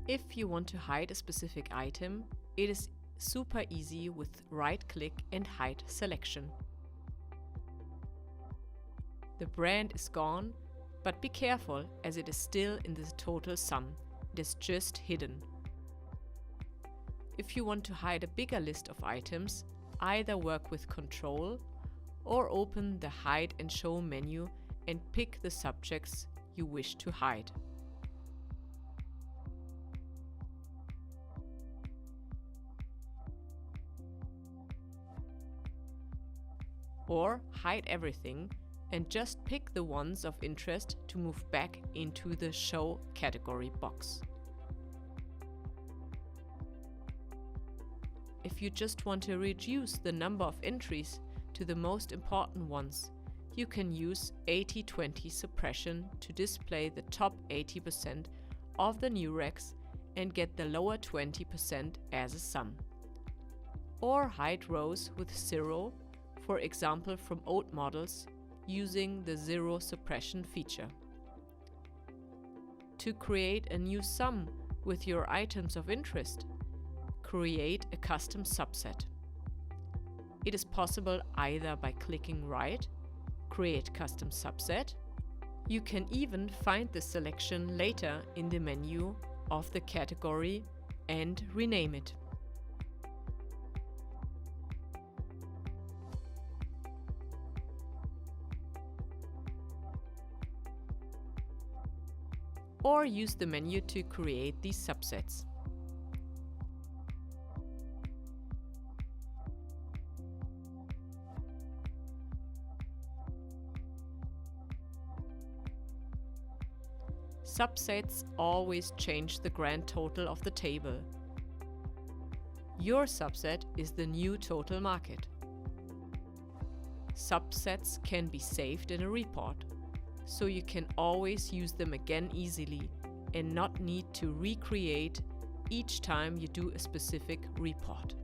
If you want to hide a specific item, it is super easy with right-click and hide selection. The brand is gone, but be careful as it is still in the total sum. It is just hidden. If you want to hide a bigger list of items, either work with Control or open the Hide and Show menu and pick the subjects you wish to hide. Or hide everything and just pick the ones of interest to move back into the Show category box. If you just want to reduce the number of entries to the most important ones, you can use 80/20 suppression to display the top 80% of the new recs and get the lower 20% as a sum. Or hide rows with 0, for example from old models, using the 0 suppression feature. To create a new sum with your items of interest, create a custom subset. It is possible either by clicking right, Create Custom Subset. You can even find the selection later in the menu of the category and rename it. Or use the menu to create these subsets. Subsets always change the grand total of the table. Your subset is the new total market. Subsets can be saved in a report, so you can always use them again easily and not need to recreate each time you do a specific report.